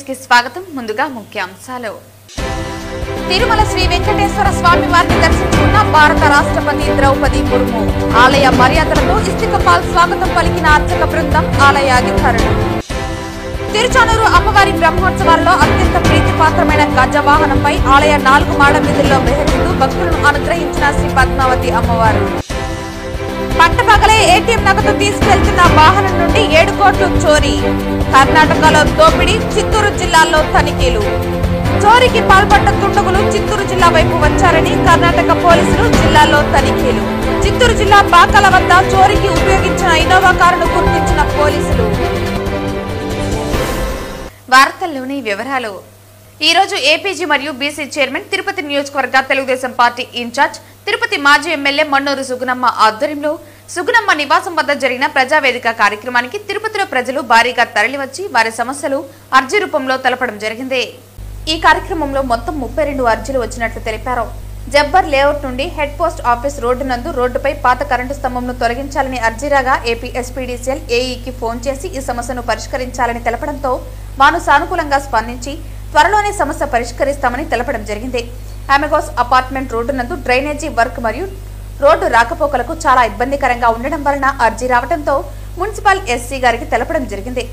కి స్వాగతం. ముందుగా ముఖ్యాంశాలు. తిరుమల శ్రీ వెంకటేశ్వర స్వామి వారిని దర్శించుకున్న భారత రాష్ట్రపతి ద్రౌపది ముర్ము. ఆలయ మర్యాదలతో ఇస్తికపాల్ స్వాగతం పలికిన అర్చక బృందం, ఆలయ అధికారులు. తిరుచానూరు అమ్మవారి బ్రహ్మోత్సవాల్లో అత్యంత ప్రీతిపాత్రమైన గజవాహనంపై ఆలయ 4 మాడ వీధుల్లో విహరిస్తూ భక్తులను అనుగ్రహించిన శ్రీ పద్మావతి అమ్మవారు. పట్టపగలే ఏటీఎం నగదు తీసుకెళ్తున్న వాహనం నుండి 7 కోట్లు చోరీ. కర్ణాటకలో దోపిడీ, చిత్తూరు జిల్లాలో తనిఖీలు. చోరీకి పాల్పడ్డ దుండగులు చిత్తూరు జిల్లా వైపు వచ్చారని కర్ణాటక పోలీసులు, జిల్లాలో తనిఖీలు. చిత్తూరు జిల్లా బాకల వద్ద చోరీకి ఉపయోగించిన ఇన్నోవా కారును గుర్తించిన పోలీసులు. వార్తల్లోని వివరాలు. ఈ రోజు ఏపీజీ మరియు బీసీ చైర్మన్, తిరుపతి నియోజకవర్గ తెలుగుదేశం పార్టీ ఇన్ఛార్జ్, తిరుపతి మాజీ ఎమ్మెల్యే మన్నూరు సుగుణమ్మ ఆధ్వర్యంలో సుగుణమ్మ నివాసం వద్ద జరిగిన ప్రజావేదిక కార్యక్రమానికి తిరుపతిలో ప్రజలు భారీగా తరలివచ్చి వారి సమస్యలు అర్జీ రూపంలో తెలపడం జరిగింది. ఈ కార్యక్రమంలో మొత్తం 32 అర్జీలు వచ్చినట్లు తెలిపారు. జబ్బర్ లేఅవుట్ నుండి హెడ్ పోస్ట్ ఆఫీస్ రోడ్డు నందు రోడ్డుపై పాత కరెంటు స్తంభంను తొలగించాలని అర్జీ రాగా ఏపీ ఎస్పీడీసీఎల్ ఏఈకి ఫోన్ చేసి ఈ సమస్యను పరిష్కరించాలని తెలపడంతో వారు సానుకూలంగా స్పందించి త్వరలోనే సమస్య పరిష్కరిస్తామని తెలపడం జరిగింది. అమెగోస్ అపార్ట్మెంట్ రోడ్డు నందు డ్రైనేజీ వర్క్ మరియు రోడ్డు రాకపోకలకు చాలా ఇబ్బందికరంగా ఉండడం వలన అర్జీ రావడంతో మున్సిపల్ ఎస్సీ గారికి తెలపడం జరిగింది.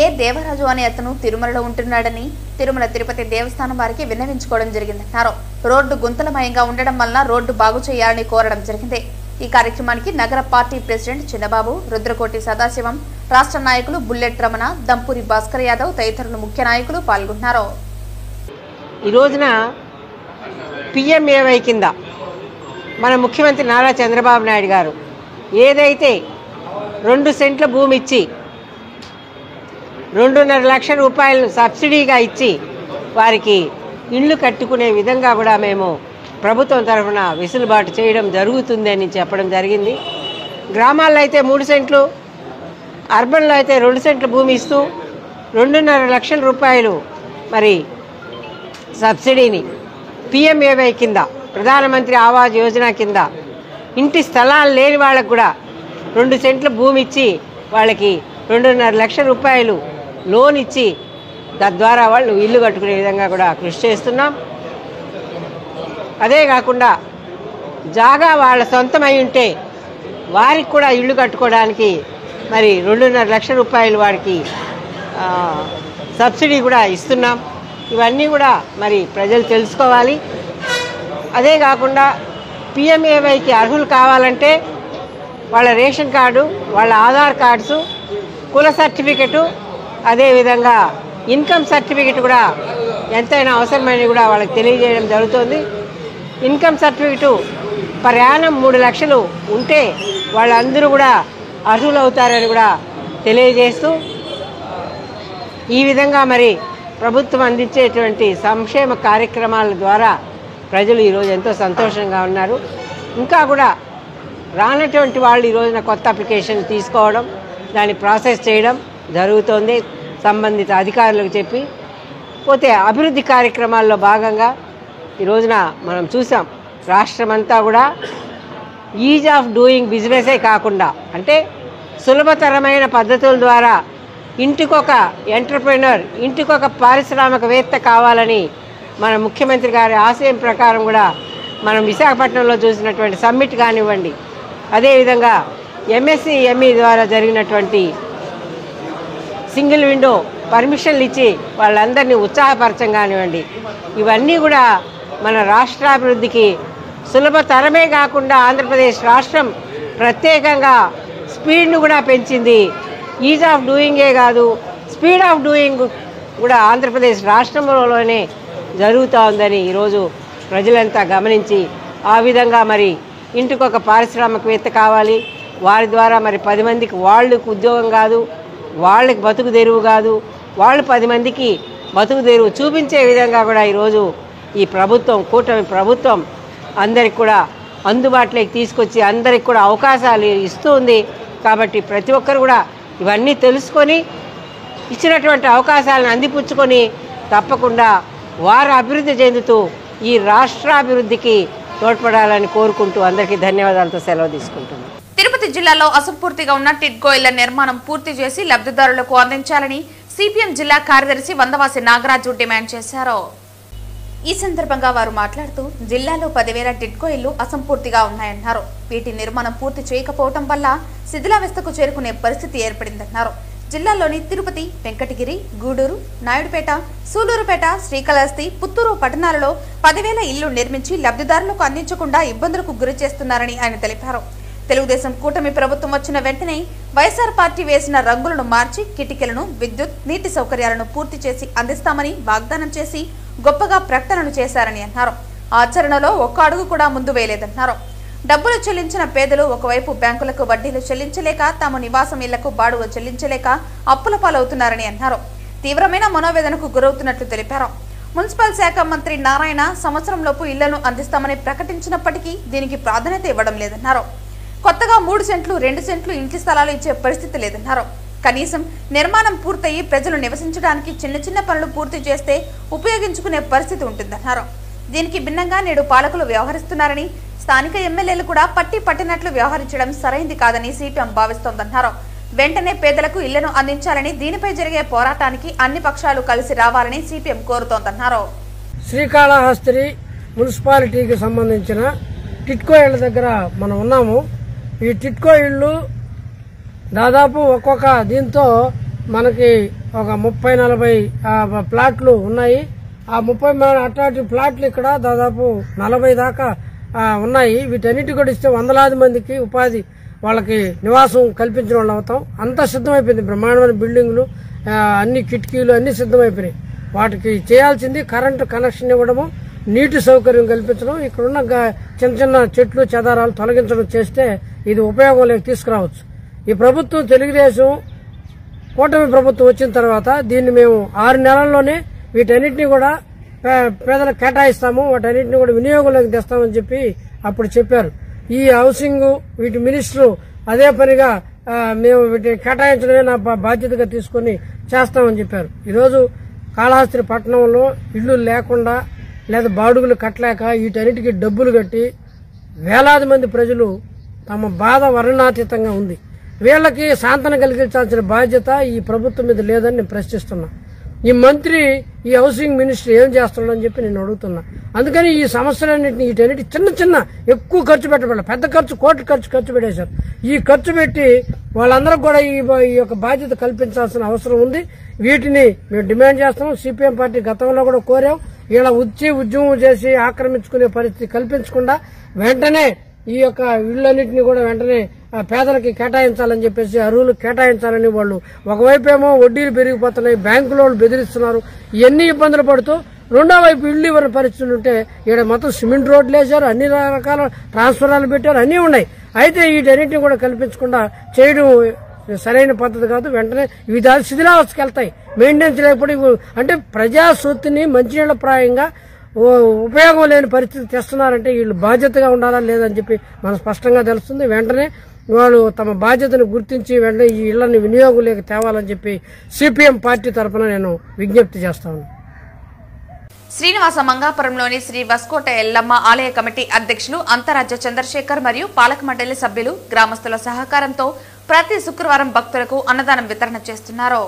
ఏ దేవరాజు అనే అతను తిరుమలలో ఉంటున్నాడని తిరుమల తిరుపతి దేవస్థానం వారికి విన్నవించుకోవడం జరిగిందన్నారు. రోడ్డు గుంతలమయంగా ఉండడం వలన రోడ్డు బాగు చేయాలని కోరడం జరిగింది. ఈ కార్యక్రమానికి నగర పార్టీ ప్రెసిడెంట్ చిన్నబాబు, రుద్రకోటి సదాశివం, రాష్ట్ర నాయకులు బుల్లెట్ రమణ, దంపూరి భాస్కర్ యాదవ్ తదితరులు ముఖ్య నాయకులు పాల్గొన్నారు. ఈ రోజున పిఎంఏవై కింద మన ముఖ్యమంత్రి నారా చంద్రబాబు నాయుడు గారు ఏదైతే 2 సెంట్ల భూమి ఇచ్చి 2.5 లక్షల రూపాయలను సబ్సిడీగా ఇచ్చి వారికి ఇళ్ళు కట్టుకునే విధంగా కూడా మేము ప్రభుత్వం తరఫున వెసులుబాటు చేయడం జరుగుతుందని చెప్పడం జరిగింది. గ్రామాల్లో అయితే 3 సెంట్లు, అర్బన్లో అయితే 2 సెంట్ల భూమి ఇస్తూ 2.5 లక్షల రూపాయలు మరి సబ్సిడీని పిఎంఏవై కింద, ప్రధానమంత్రి ఆవాస్ యోజన కింద ఇంటి స్థలాలు లేని వాళ్ళకు కూడా 2 సెంట్ల భూమి ఇచ్చి వాళ్ళకి 2.5 లక్షల రూపాయలు లోన్ ఇచ్చి తద్వారా వాళ్ళు ఇల్లు కట్టుకునే విధంగా కూడా కృషి చేస్తున్నాం. అదే కాకుండా జాగా వాళ్ళ సొంతమై ఉంటే వారికి కూడా ఇల్లు కట్టుకోవడానికి మరి 2.5 లక్షల రూపాయలు వారికి సబ్సిడీ కూడా ఇస్తున్నాం. ఇవన్నీ కూడా మరి ప్రజలు తెలుసుకోవాలి. అదే కాకుండా పిఎంఏవైకి అర్హులు కావాలంటే వాళ్ళ రేషన్ కార్డు, వాళ్ళ ఆధార్ కార్డ్సు, కుల సర్టిఫికెటు, అదేవిధంగా ఇన్కమ్ సర్టిఫికెట్ కూడా ఎంతైనా అవసరమైనవి కూడా వాళ్ళకి తెలియజేయడం జరుగుతుంది. ఇన్కమ్ సర్టిఫికెటు పర్ యానం 3 లక్షలు ఉంటే వాళ్ళందరూ కూడా అర్హులు అవుతారని కూడా తెలియజేస్తూ ఈ విధంగా మరి ప్రభుత్వం అందించేటువంటి సంక్షేమ కార్యక్రమాల ద్వారా ప్రజలు ఈరోజు ఎంతో సంతోషంగా ఉన్నారు. ఇంకా కూడా రానటువంటి వాళ్ళు ఈ రోజున కొత్త అప్లికేషన్ తీసుకోవడం, దాన్ని ప్రాసెస్ చేయడం జరుగుతోంది సంబంధిత అధికారులకు చెప్పి. పోతే అభివృద్ధి కార్యక్రమాల్లో భాగంగా ఈ రోజున మనం చూసాం, రాష్ట్రమంతా కూడా ఈజ్ ఆఫ్ డూయింగ్ బిజినెసే కాకుండా అంటే సులభతరమైన పద్ధతుల ద్వారా ఇంటికొక ఎంటర్ప్రెన్యూర్, ఇంటికొక పారిశ్రామికవేత్త కావాలని మన ముఖ్యమంత్రి గారి ఆశయం ప్రకారం కూడా మనం విశాఖపట్నంలో చూసినటువంటి సమ్మిట్ కానివ్వండి, అదేవిధంగా ఎంఎస్సి ఎంఈ ద్వారా జరిగినటువంటి సింగిల్ విండో పర్మిషన్లు ఇచ్చి వాళ్ళందరినీ ఉత్సాహపరచం కానివ్వండి, ఇవన్నీ కూడా మన రాష్ట్రాభివృద్ధికి సులభతరమే కాకుండా ఆంధ్రప్రదేశ్ రాష్ట్రం ప్రత్యేకంగా స్పీడ్ను కూడా పెంచింది. ఈజ్ ఆఫ్ డూయింగే కాదు, స్పీడ్ ఆఫ్ డూయింగ్ కూడా ఆంధ్రప్రదేశ్ రాష్ట్రంలోనే జరుగుతూ ఉందని ఈరోజు ప్రజలంతా గమనించి ఆ విధంగా మరి ఇంటికొక పారిశ్రామికవేత్త కావాలి, వారి ద్వారా మరి 10 మందికి వాళ్ళకి ఉద్యోగం కాదు, వాళ్ళకి బతుకు తెరువు కాదు, వాళ్ళు 10 మందికి బతుకు తెరువు చూపించే విధంగా కూడా ఈరోజు ఈ ప్రభుత్వం, కూటమి ప్రభుత్వం అందరికి కూడా అందుబాటులోకి తీసుకొచ్చి అందరికి కూడా అవకాశాలు ఇస్తూ ఉంది. కాబట్టి ప్రతి ఒక్కరు కూడా ఇవన్నీ తెలుసుకొని ఇచ్చినటువంటి అవకాశాలను అందిపుచ్చుకొని తప్పకుండా వారు అభివృద్ధి చెందుతూ ఈ రాష్ట్రాభివృద్ధికి తోడ్పడాలని కోరుకుంటూ అందరికీ ధన్యవాదాలతో సెలవు తీసుకుంటున్నాను. తిరుపతి జిల్లాలో అసంపూర్తిగా ఉన్న టిడ్కో ఇళ్ల నిర్మాణం పూర్తి చేసి లబ్ధిదారులకు అందించాలని సిపిఎం జిల్లా కార్యదర్శి వందవాసి నాగరాజు డిమాండ్ చేశారు. ఈ సందర్భంగా వారు మాట్లాడుతూ జిల్లాలో 10,000 టిడ్కో ఇళ్లు అసంపూర్తిగా ఉన్నాయన్నారు. వీటి నిర్మాణం పూర్తి చేయకపోవడం వల్ల శిథిలావస్థకు చేరుకునే పరిస్థితి ఏర్పడిందన్నారు. జిల్లాలోని తిరుపతి, వెంకటగిరి, గూడూరు, నాయుడుపేట, సూలూరుపేట, శ్రీకాళహస్తి, పుత్తూరు పట్టణాలలో 10,000 ఇళ్లు నిర్మించి లబ్ధిదారులకు అందించకుండా ఇబ్బందులకు గురి చేస్తున్నారని ఆయన తెలిపారు. తెలుగుదేశం కూటమి ప్రభుత్వం వచ్చిన వెంటనే వైఎస్ఆర్ పార్టీ వేసిన రంగులను మార్చి కిటికీలను, విద్యుత్, నీటి సౌకర్యాలను పూర్తి చేసి అందిస్తామని వాగ్దానం చేసి గొప్పగా ప్రకటనలు చేశారని అన్నారు. ఆచరణలో ఒక్క అడుగు కూడా ముందు వేయలేదన్నారు. డబ్బులు చెల్లించిన పేదలు ఒకవైపు బ్యాంకులకు వడ్డీలు చెల్లించలేక, తమ నివాసం ఇళ్లకు బాడుగ చెల్లించలేక అప్పుల పాలవుతున్నారని అన్నారు. తీవ్రమైన మనోవేదనకు గురవుతున్నట్లు తెలిపారు. మున్సిపల్ శాఖ మంత్రి నారాయణ సంవత్సరంలోపు ఇళ్లను అందిస్తామని ప్రకటించినప్పటికీ దీనికి ప్రాధాన్యత ఇవ్వడం లేదన్నారు. కొత్తగా 3 సెంట్లు, 2 సెంట్లు ఇంటి స్థలాలు ఇచ్చే పరిస్థితి లేదన్నారు. కనీసం నిర్మాణం పూర్తయి ప్రజలు నివసించడానికి చిన్న చిన్న పనులు పూర్తి చేస్తే ఉపయోగించుకునే పరిస్థితి ఉంటుందన్నారు. దీనికి భిన్నంగా నేడు పాలకులు వ్యవహరిస్తున్నారని, స్థానిక ఎమ్మెల్యేలు కూడా పట్టినట్లు వ్యవహరించడం సరైంది కాదని సిపిఎం భావిస్తోందన్నారు. వెంటనే పేదలకు ఇళ్లను అందించాలని, దీనిపై జరిగే పోరాటానికి అన్ని పక్షాలు కలిసి రావాలని సిపిఎం కోరుతోందన్నారు. శ్రీకాళహస్తి మున్సిపాలిటీకి సంబంధించిన టిడ్కో ఇళ్ల దగ్గర మనం ఉన్నాము. ఈ టిడ్కో ఇళ్లు దాదాపు ఒక్కొక్క దీంతో మనకి ఒక 30-40 ప్లాట్లు ఉన్నాయి. ఆ 30 అట్లాంటి ప్లాట్లు ఇక్కడ దాదాపు 40 దాకా ఉన్నాయి. వీటన్నిటి కూడా ఇస్తే వందలాది మందికి ఉపాధి, వాళ్ళకి నివాసం కల్పించిన వాళ్ళు అవుతాం. అంతా సిద్ధమైపోయింది. బ్రహ్మాండమైన బిల్డింగ్లు, అన్ని కిటికీలు అన్ని సిద్ధమైపోయినాయి. వాటికి చేయాల్సింది కరెంటు కనెక్షన్ ఇవ్వడము, నీటి సౌకర్యం కల్పించడం, ఇక్కడున్న చిన్న చిన్న చెట్లు చెదారాలు తొలగించడం చేస్తే ఇది ఉపయోగంలోకి తీసుకురావచ్చు. ఈ ప్రభుత్వం, తెలుగుదేశం కూటమి ప్రభుత్వం వచ్చిన తర్వాత దీన్ని మేము 6 నెలల్లోనే వీటన్నిటిని కూడా పేదలకు కేటాయిస్తాము, వాటన్నిటిని కూడా వినియోగంలోకి తెస్తామని చెప్పి అప్పుడు చెప్పారు. ఈ హౌసింగ్ వీటి మినిస్టరు అదే పనిగా మేము వీటిని కేటాయించడమే నా బాధ్యతగా తీసుకుని చేస్తామని చెప్పారు. ఈరోజు కాళహస్తి పట్టణంలో ఇళ్లు లేకుండా లేదా బాడుగులు కట్టలేక వీటన్నిటికీ డబ్బులు కట్టి వేలాది మంది ప్రజలు తమ బాధ వర్ణనాతీతంగా ఉంది. వీళ్ళకి సాంతన కలిగించాల్సిన బాధ్యత ఈ ప్రభుత్వం మీద లేదని నేను ప్రశ్నిస్తున్నా. ఈ మంత్రి, ఈ హౌసింగ్ మినిస్టర్ ఏం చేస్తున్నాడని చెప్పి నేను అడుగుతున్నా. అందుకని ఈ సమస్యలన్నింటినీ వీటన్నిటి చిన్న చిన్న ఎక్కువ ఖర్చు పెట్టబడాలి. పెద్ద ఖర్చు, కోటి ఖర్చు పెట్టేశారు. ఈ ఖర్చు పెట్టి వాళ్ళందరూ కూడా ఈ యొక్క బాధ్యత కల్పించాల్సిన అవసరం ఉంది. వీటిని మేము డిమాండ్ చేస్తున్నాం. సిపిఎం పార్టీ గతంలో కూడా కోరాం. ఇలా ఉద్యమం చేసి ఆక్రమించుకునే పరిస్థితి కల్పించకుండా వెంటనే ఈ యొక్క ఇళ్లన్నింటినీ కూడా వెంటనే పేదలకి కేటాయించాలని చెప్పేసి, అర్హులు కేటాయించాలని వాళ్ళు ఒకవైపు ఏమో వడ్డీలు పెరిగిపోతున్నాయి, బ్యాంకులో బెదిరిస్తున్నారు, ఇవన్నీ ఇబ్బందులు పడుతూ రెండో వైపు ఇళ్లు ఇవ్వని పరిస్థితులు ఉంటే ఇక్కడ మొత్తం సిమెంట్ రోడ్లు వేశారు, అన్ని రకాల ట్రాన్స్ఫరాలు పెట్టారు, అన్నీ ఉన్నాయి. అయితే వీటన్నింటినీ కూడా కల్పించకుండా చేయడం సరైన పద్ధతి కాదు. వెంటనే ఇవి శిథిలావస్థకి వెళ్తాయి. మెయింటెనెన్స్ లేకపోతే అంటే ప్రజా సొత్తుని మంచినీళ్ల ప్రాయంగా ఉపయోగం లేని పరిస్థితి తెస్తున్నారంటే వీళ్ళు బాధ్యతగా ఉండాలా లేదని చెప్పి మనం స్పష్టంగా తెలుస్తుంది. వెంటనే వాళ్ళు తమ బాధ్యతను గుర్తించి వెంటనే ఈ ఇళ్లని వినియోగంలోకి తేవాలని చెప్పి సిపిఎం పార్టీ తరఫున నేను విజ్ఞప్తి చేస్తాను. శ్రీనివాస మంగాపురంలోని శ్రీ వస్కోట ఎల్లమ్మ ఆలయ కమిటీ అధ్యక్షులు అంతరాజ్య చంద్రశేఖర్ మరియు పాలక మండలి సభ్యులు గ్రామస్తుల సహకారంతో ప్రతి శుక్రవారం భక్తులకు అన్నదానం వితరణ చేస్తున్నారు.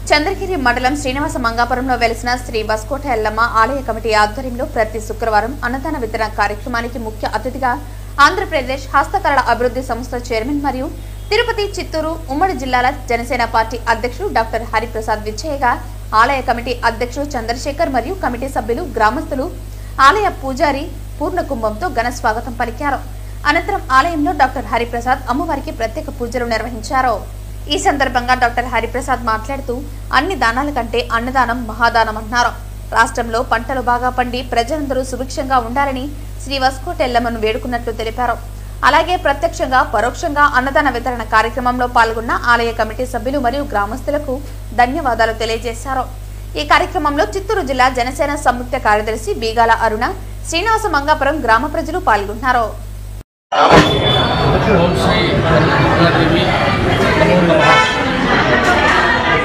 చంద్రగిరి మండలం శ్రీనివాస మంగాపురంలో వెలిసిన శ్రీ వస్కోట ఎల్లమ్మ ఆలయ కమిటీ ఆధ్వర్యంలో ప్రతి శుక్రవారం అన్నదాన వితరణ కార్యక్రమానికి ముఖ్య అతిథిగా ఆంధ్రప్రదేశ్ హస్తకళల అభివృద్ధి సంస్థ చైర్మన్ మరియు తిరుపతి, చిత్తూరు ఉమ్మడి జిల్లాల జనసేన పార్టీ అధ్యక్షులు డాక్టర్ హరిప్రసాద్ విచ్చేయగా ఆలయ కమిటీ అధ్యక్షుడు చంద్రశేఖర్ మరియు కమిటీ సభ్యులు, గ్రామస్తులు ఆలయ పూజారి పూర్ణకుంభంతో ఘన స్వాగతం పలికారు. అనంతరం ఆలయంలో డాక్టర్ హరిప్రసాద్ అమ్మవారికి ప్రత్యేక పూజలు నిర్వహించారు. ఈ సందర్భంగా డాక్టర్ హరిప్రసాద్ మాట్లాడుతూ అన్ని దానాల కంటే అన్నదానం మహాదానం అన్నారు. రాష్ట్రంలో పంటలు బాగా పండి ప్రజలందరూ సుభిక్షంగా ఉండాలని శ్రీ వస్కోట ఎల్లమ్మను వేడుకున్నట్లు తెలిపారు. అలాగే ప్రత్యక్షంగా పరోక్షంగా అన్నదాన వితరణ కార్యక్రమంలో పాల్గొన్న ఆలయ కమిటీ సభ్యులు మరియు గ్రామస్తులకు ధన్యవాదాలు తెలియజేశారు. ఈ కార్యక్రమంలో చిత్తూరు జిల్లా జనసేన సంయుక్త కార్యదర్శి బీగాల అరుణ, శ్రీనివాస మంగాపురం గ్రామ ప్రజలు పాల్గొన్నారు.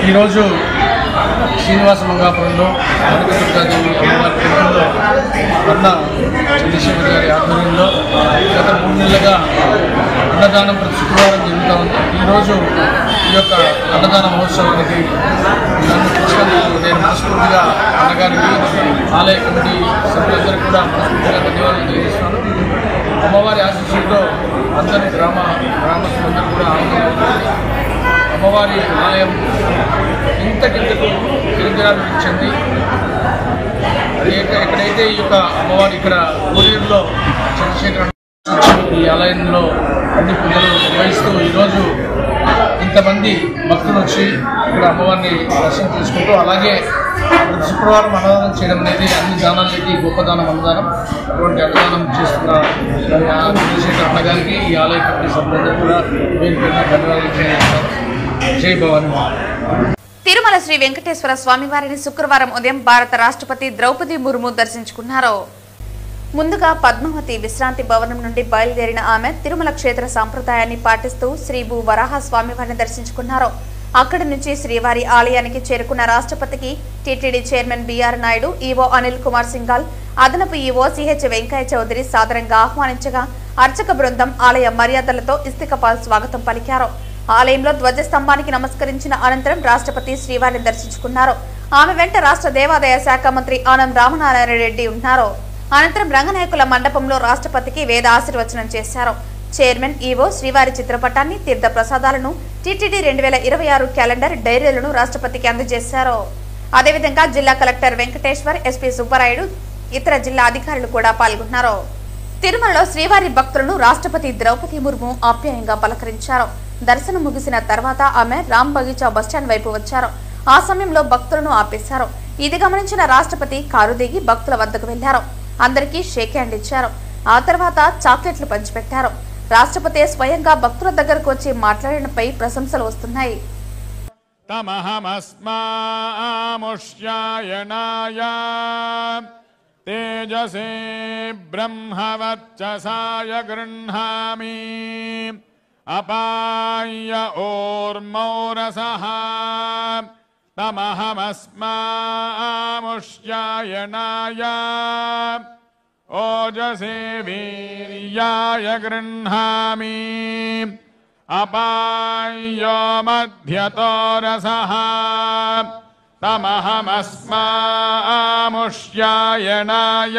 ఈరోజు శ్రీనివాస మంగాపురంలో కనకదుర్గాదేవి అమ్మవారి టెంపుల్లో అన్న చంద్రశేఖర్ గారి ఆధ్వర్యంలో గత 3 నెలలుగా అన్నదానం ప్రతి శుక్రవారం జరుగుతూ ఉంది. ఈరోజు ఈ యొక్క అన్నదాన మహోత్సవానికి నన్ను పిలిచినందుకు నేను మనస్ఫూర్తిగా అన్నగారికి ఆలయ కమిటీ సభ్యులందరికీ కూడా మనస్ఫూర్తిగా ధన్యవాదాలు తెలియజేస్తున్నాను. అమ్మవారి ఆశీస్సులతో అందరి గ్రామస్తులందరూ కూడా ఆనందంగా అమ్మవారి ఆలయం ఇంతకింతకు గిరిజనాభివృద్ధి చెంది ఎక్కడైతే ఈ యొక్క అమ్మవారి ఇక్కడ ఊరిలో చంద్రశేఖర ఈ ఆలయంలో అన్ని పూజలు నిర్వహిస్తూ ఈరోజు ఇంతమంది భక్తులు వచ్చి ఇక్కడ అమ్మవారిని దర్శనం చేసుకుంటూ అలాగే శుక్రవారం అన్నదానం చేయడం అనేది అన్ని దానాలకి గొప్ప దానం అన్నదానం. అటువంటి అన్నదానం చేస్తున్న చంద్రశేఖర అన్నగారికి ఈ ఆలయ కమిటీ సభ్యులందరూ కూడా ధన్యవాదాలు తెలియజేస్తారు. జై భవాని. తిరుమల శ్రీ వెంకటేశ్వర స్వామివారిని శుక్రవారం ఉదయం భారత రాష్ట్రపతి ద్రౌపది ముర్ము దర్శించుకున్నారు. ముందుగా పద్మావతి విశ్రాంతి భవనం నుండి బయలుదేరిన ఆమె తిరుమల క్షేత్ర సంప్రదాయాన్ని పాటిస్తూ శ్రీ భూ వరాహ స్వామివారిని దర్శించుకున్నారు. అక్కడి నుంచి శ్రీవారి ఆలయానికి చేరుకున్న రాష్ట్రపతికి TTD chairman BR Naidu, EO Anil Kumar Singhal, అదనపు ఈవో సిహెచ్ వెంకయ్య చౌదరి సాదరంగా ఆహ్వానించగా అర్చక బృందం ఆలయ మర్యాదలతో ఇస్తికపాల్ స్వాగతం పలికారు. ఆలయంలో ధ్వజస్తంభానికి నమస్కరించిన అనంతరం రాష్ట్రపతి శ్రీవారిని దర్శించుకున్నారు. ఆమె వెంట రాష్ట్ర దేవాదాయ శాఖ మంత్రి ఆనం రామనారాయణ రెడ్డి ఉన్నారు. అనంతరం రంగనాయకుల మండపంలో రాష్ట్రపతికి వేద ఆశీర్వచనం చేశారు. చైర్మన్, ఈవో శ్రీవారి చిత్రపటాన్ని, తీర్థ ప్రసాదాలను, టీటీడీ 2026 క్యాలెండర్, డైరీలను రాష్ట్రపతికి అందజేశారు. అదేవిధంగా జిల్లా కలెక్టర్ వెంకటేశ్వర్, ఎస్పీ సుబ్బరాయుడు, ఇతర జిల్లా అధికారులు కూడా పాల్గొన్నారు. తిరుమలలో శ్రీవారి భక్తులను రాష్ట్రపతి ద్రౌపది ముర్ము ఆప్యాయంగా పలకరించారు. దర్శనం ముగిసిన తర్వాత ఆమె రామ్ బగీచా బస్టాండ్ వైపు వచ్చారు. ఆ సమయంలో భక్తులను ఆపేశారు. ఇది గమనించిన రాష్ట్రపతి కారు దిగి భక్తుల వద్దకు వెళ్లారు. అందరికీ షేక్ హ్యాండ్ ఇచ్చారు. ఆ తర్వాత చాక్లెట్లు పంచిపెట్టారు. రాష్ట్రపతి స్వయంగా భక్తుల దగ్గరకు వచ్చి మాట్లాడడంపై ప్రశంసలు వస్తున్నాయి. తేజసే బ్రహ్మవర్చసాయ గృహ్ణామి అపాయ ఓర్మౌరసః తమహమస్మాముష్యాయనాయ ఓజసే వీర్యాయ గృహ్ణామి అపాయో మధ్యతోరసః తమహమస్మాముష్యాయనాయ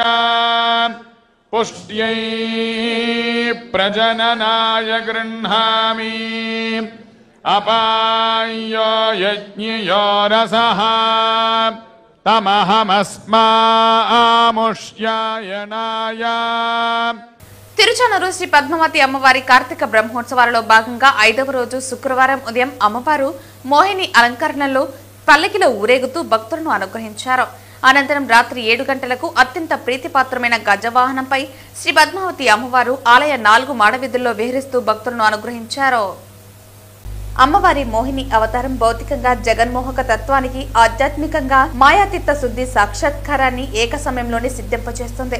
పుష్ట్యై ప్రజననాయ గృహ్ణామి అపాయో యజ్ఞయో రసః తమహమస్మాముష్యాయనాయ. తిరుచానూరు శ్రీ పద్మావతి అమ్మవారి కార్తీక బ్రహ్మోత్సవాలలో భాగంగా 5వ రోజు శుక్రవారం ఉదయం అమ్మవారు మోహిని అలంకరణలో పల్లకిలో ఊరేగుతూ భక్తులను అనుగ్రహించారు. అనంతరం రాత్రి 7 గంటలకు అత్యంత ప్రీతిపాత్రమైన గజవాహనంపై శ్రీ పద్మావతి అమ్మవారు ఆలయ 4 మాడవీధుల్లో విహరిస్తూ భక్తులను అనుగ్రహించారు. అమ్మవారి మోహిని అవతారం భౌతికంగా జగన్మోహక తత్వానికి, ఆధ్యాత్మికంగా మాయాతీత శుద్ధి సాక్షాత్కారాన్ని ఏక సమయంలోనే సిద్ధింపచేస్తుంది.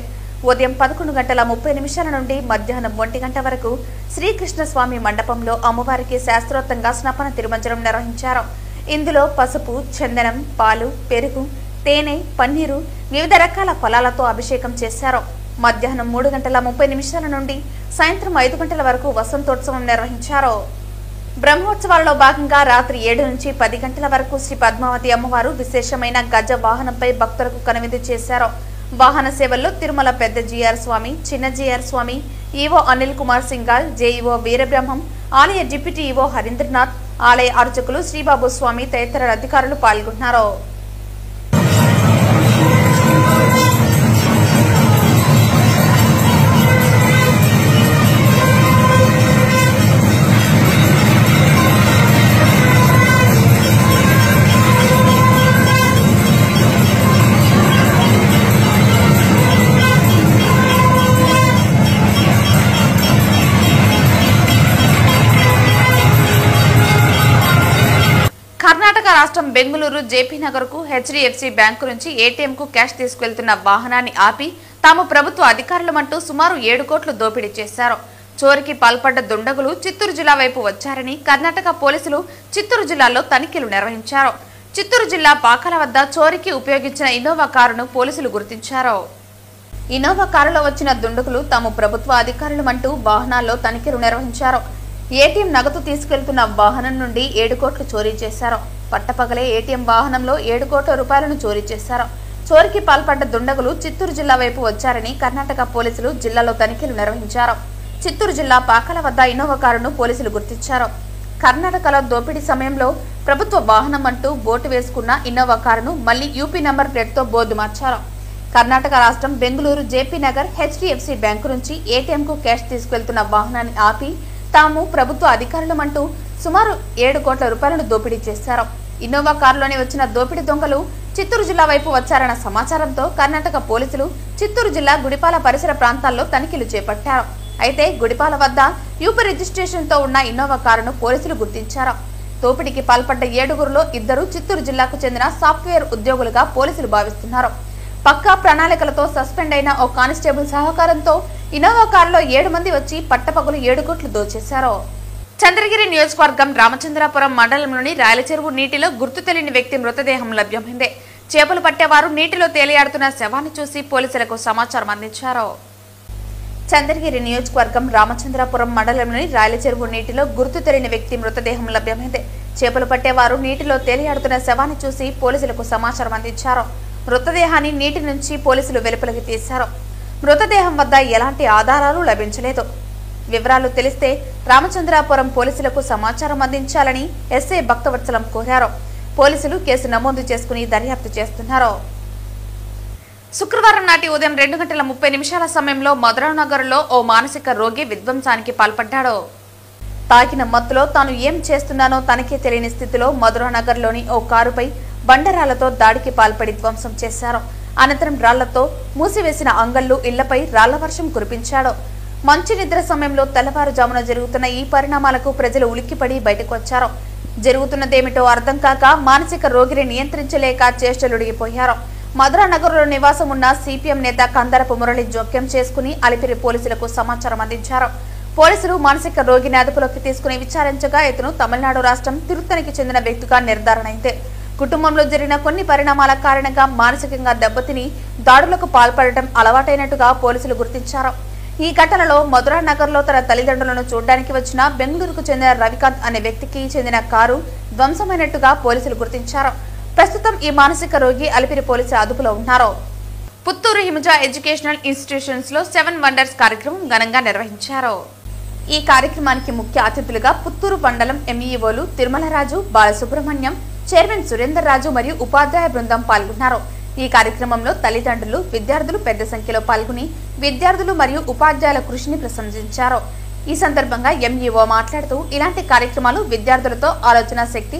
ఉదయం 11:30 నుండి మధ్యాహ్నం 1 గంట వరకు శ్రీకృష్ణస్వామి మండపంలో అమ్మవారికి శాస్త్రోక్తంగా స్నపన తిరుమంజనం నిర్వహించారు. ఇందులో పసుపు, చందనం, పాలు, పెరుగు, తేనె, పన్నీరు, వివిధ రకాల ఫలాలతో అభిషేకం చేశారు. మధ్యాహ్నం 3:30 నుండి సాయంత్రం 5 గంటల వరకు వసంతోత్సవం నిర్వహించారు. బ్రహ్మోత్సవాలలో భాగంగా రాత్రి 7 నుంచి 10 గంటల వరకు శ్రీ పద్మావతి అమ్మవారు విశేషమైన గజ వాహనంపై భక్తులకు కనువిందు చేశారు. వాహన సేవల్లో తిరుమల పెద్ద జీఆర్ స్వామి, చిన్న జీఆర్ స్వామి, ఈవో అనిల్ కుమార్ సింఘాల్, జేఈఓ వీరబ్రహ్మం, ఆలయ డిప్యూటీ ఈవో హరీంద్రనాథ్, ఆలయ అర్చకులు శ్రీబాబు స్వామి తదితర అధికారులు పాల్గొన్నారు. కర్ణాటక రాష్ట్రం బెంగళూరు జేపీ నగర్ కు హెచ్డిఎఫ్సి బ్యాంకు నుంచి ఏటీఎం కు క్యాష్ తీసుకెళ్తున్న వాహనాన్ని ఆపి తాము ప్రభుత్వ అధికారులమంటూ సుమారు 7 కోట్లు దోపిడీ చేశారు. చోరీకి పాల్పడ్డ దుండగులు చిత్తూరు జిల్లా వైపు వచ్చారని కర్ణాటక పోలీసులు చిత్తూరు జిల్లాలో తనిఖీలు నిర్వహించారు. చిత్తూరు జిల్లా పాకాల వద్ద చోరీకి ఉపయోగించిన ఇన్నోవా కారును పోలీసులు గుర్తించారు. ఇన్నోవా కారులో వచ్చిన దుండగులు తాము ప్రభుత్వ అధికారులమంటూ వాహనాల్లో తనిఖీలు నిర్వహించారు. ఏటీఎం నగదు తీసుకెళ్తున్న వాహనం నుండి 7 కోట్లు చోరీ చేశారు. పట్టపగలే ఏటీఎం వాహనంలో 7 కోట్ల రూపాయలను చోరీ చేశారు. చోరీకి పాల్పడ్డ దుండగులు చిత్తూరు జిల్లా వైపు వచ్చారని కర్ణాటక పోలీసులు జిల్లాలో తనిఖీలు నిర్వహించారు. చిత్తూరు జిల్లా పాకాల వద్ద ఇన్నోవా కారును పోలీసులు గుర్తించారు. కర్ణాటకలో దోపిడీ సమయంలో ప్రభుత్వ వాహనం అంటూ బోటు వేసుకున్న ఇన్నోవా కారును మళ్లీ యూపీ నంబర్ ప్లేట్తో బోర్డు మార్చారు. కర్ణాటక రాష్ట్రం Bengaluru JP Nagar HDFC bank నుంచి ఏటీఎంకు క్యాష్ తీసుకెళ్తున్న వాహనాన్ని ఆపి తాము ప్రభుత్వ అధికారులమంటూ సుమారు 7 కోట్ల రూపాయలను దోపిడీ చేశారు. ఇన్నోవా కారులోనే వచ్చిన దోపిడీ దొంగలు చిత్తూరు జిల్లా వైపు వచ్చారన్న సమాచారంతో కర్ణాటక పోలీసులు చిత్తూరు జిల్లా గుడిపాల పరిసర ప్రాంతాల్లో తనిఖీలు చేపట్టారు. అయితే గుడిపాల వద్ద యూపీ రిజిస్ట్రేషన్తో ఉన్న ఇన్నోవా కారును పోలీసులు గుర్తించారు. దోపిడీకి పాల్పడ్డ 7గురిలో 2 చిత్తూరు జిల్లాకు చెందిన సాఫ్ట్వేర్ ఉద్యోగులుగా పోలీసులు భావిస్తున్నారు. పక్కా ప్రణాళికలతో సస్పెండ్ అయిన ఓ కానిస్టేబుల్ సహకారంతో ఇన్నోవా కారులో 7 మంది వచ్చి పట్టపగలు 7 కోట్లు దోచేశారు. చంద్రగిరి నియోజకవర్గం రామచంద్రాపురం మండలంలోని రాయలచెరువు నీటిలో గుర్తు తెలియని వ్యక్తి మృతదేహం లభ్యమైంది. చేపలు పట్టేవారు నీటిలో తేలియాడుతున్న శవాన్ని చూసి పోలీసులకు సమాచారం అందించారు. చంద్రగిరి నియోజకవర్గం రామచంద్రాపురం మండలంలోని రాయలచెరువు నీటిలో గుర్తు తెలియని వ్యక్తి మృతదేహం లభ్యమైంది. చేపలు పట్టేవారు నీటిలో తేలియాడుతున్న శవాన్ని చూసి పోలీసులకు సమాచారం అందించారు. మృతదేహాన్ని నీటి నుంచి పోలీసులు వెలుపలికి తీశారు. మృతదేహం వద్ద ఎలాంటి ఆధారాలు లభించలేదు. వివరాలు తెలిస్తే రామచంద్రాపురం పోలీసులకు సమాచారం అందించాలని ఎస్ఐ భక్తవత్సలం కోరారు. పోలీసులు కేసు నమోదు చేసుకుని దర్యాప్తు చేస్తున్నారు. శుక్రవారం నాటి ఉదయం 2:30 సమయంలో మధురానగర్లో ఓ మానసిక రోగి విధ్వంసానికి పాల్పడ్డాడు. తాకిన మత్తులో తాను ఏం చేస్తున్నానో తనకే తెలియని స్థితిలో మధురానగర్లోని ఓ కారుపై బండరాళ్లతో దాడికి పాల్పడి ధ్వంసం చేశారు. అనంతరం రాళ్లతో మూసివేసిన అంగళ్లు ఇళ్లపై రాళ్ల వర్షం కురిపించాడు. మంచి నిద్ర సమయంలో తెల్లవారుజామున జరుగుతున్న ఈ పరిణామాలకు ప్రజలు ఉలిక్కిపడి బయటకు వచ్చారు. జరుగుతున్నదేమిటో అర్థం కాక మానసిక రోగిని నియంత్రించలేక చేష్టలుడిగిపోయారు. మధురానగర్లో నివాసం ఉన్న సిపిఎం నేత కందరపు మురళి జోక్యం చేసుకుని అలిపిరి పోలీసులకు సమాచారం అందించారు. పోలీసులు మానసిక రోగిని అదుపులోకి తీసుకుని విచారించగా ఇతను తమిళనాడు రాష్ట్రం తిరుత్తనికి చెందిన వ్యక్తిగా నిర్ధారణ అయింది. కుటుంబంలో జరిగిన కొన్ని పరిణామాల కారణంగా మానసికంగా దెబ్బతిని దాడులకు పాల్పడటం అలవాటైనట్టుగా పోలీసులు గుర్తించారు. ఈ ఘటనలో మధురానగర్లో తన తల్లిదండ్రులను చూడడానికి వచ్చిన బెంగళూరుకు చెందిన రవికాంత్ అనే వ్యక్తికి చెందిన కారు ధ్వంసమైనట్టుగా పోలీసులు గుర్తించారు. ప్రస్తుతం ఈ మానసిక రోగి అలిపిరి పోలీసుల అదుపులో ఉన్నారు. పుత్తూరు హిమజ ఎడ్యుకేషనల్ ఇన్స్టిట్యూషన్స్ లో 7 వండర్స్ కార్యక్రమం ఘనంగా నిర్వహించారు. ఈ కార్యక్రమానికి ముఖ్య అతిథులుగా పుత్తూరు మండలం ఎంఈఓలు తిరుమలరాజు, బాలసుబ్రహ్మణ్యం, చైర్మన్ సురేందర్ రాజు మరియు ఉపాధ్యాయ బృందం పాల్గొన్నారు. ఈ కార్యక్రమంలో తల్లిదండ్రులు, విద్యార్థులు పెద్ద సంఖ్యలో పాల్గొని విద్యార్థులు మరియు ఉపాధ్యాయుల కృషిని ప్రశంసించారు. ఈ సందర్భంగా ఎంఈఓ మాట్లాడుతూ ఇలాంటి కార్యక్రమాలు విద్యార్థులతో ఆలోచన శక్తి,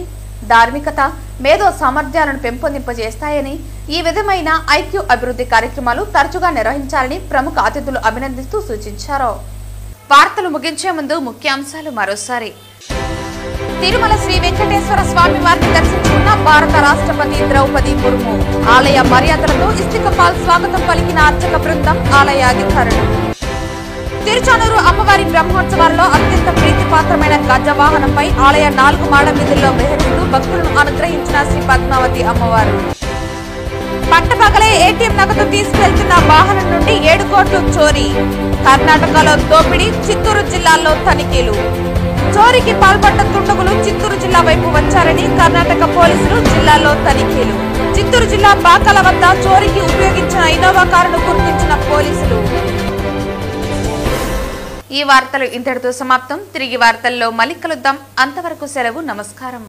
ధార్మికత, మేధో సామర్థ్యాలను పెంపొందింపజేస్తాయని, ఈ విధమైన ఐక్యూ అభివృద్ధి కార్యక్రమాలు తరచుగా నిర్వహించాలని ప్రముఖ అతిథులు అభినందిస్తూ సూచించారు. వార్తలు ముగించే ముందు ముఖ్యాంశాలు మరోసారి. తిరుమల శ్రీ వెంకటేశ్వర స్వామి వారిని దర్శించుకున్న భారత రాష్ట్రపతి ద్రౌపది ముర్ము. ఆలయ మర్యాదలతో ఇస్తికపాల్ స్వాగతం పలికిన అర్చక బృందం, ఆలయ అధికారులు. తిరుచానూరు అమ్మవారి బ్రహ్మోత్సవాల్లో అత్యంత ప్రీతిపాత్రమైన గజవాహనంపై ఆలయ 4 మాడ వీధుల్లో విహరిస్తూ భక్తులను అనుగ్రహించిన శ్రీ పద్మావతి అమ్మవారు. పట్టపగలే ఏటీఎం నగదు తీసుకెళ్తున్న వాహనం నుండి 7 కోట్లు చోరీ. కర్ణాటకలో దోపిడీ, చిత్తూరు జిల్లాలో తనిఖీలు. చోరీకి పాల్పడ్డ దుండగులు చిత్తూరు జిల్లా వైపు వచ్చారని కర్ణాటక పోలీసులు జిల్లాలో తనిఖీలు. చిత్తూరు జిల్లా పాకాల వద్ద చోరీకి ఉపయోగించిన ఇన్నోవా కారును గుర్తించిన పోలీసులు. ఈ వార్తలు ఇంతటితో సమాప్తం. తిరిగి వార్తల్లో మళ్ళీ కలుద్దాం. అంతవరకు సెలవు. నమస్కారం.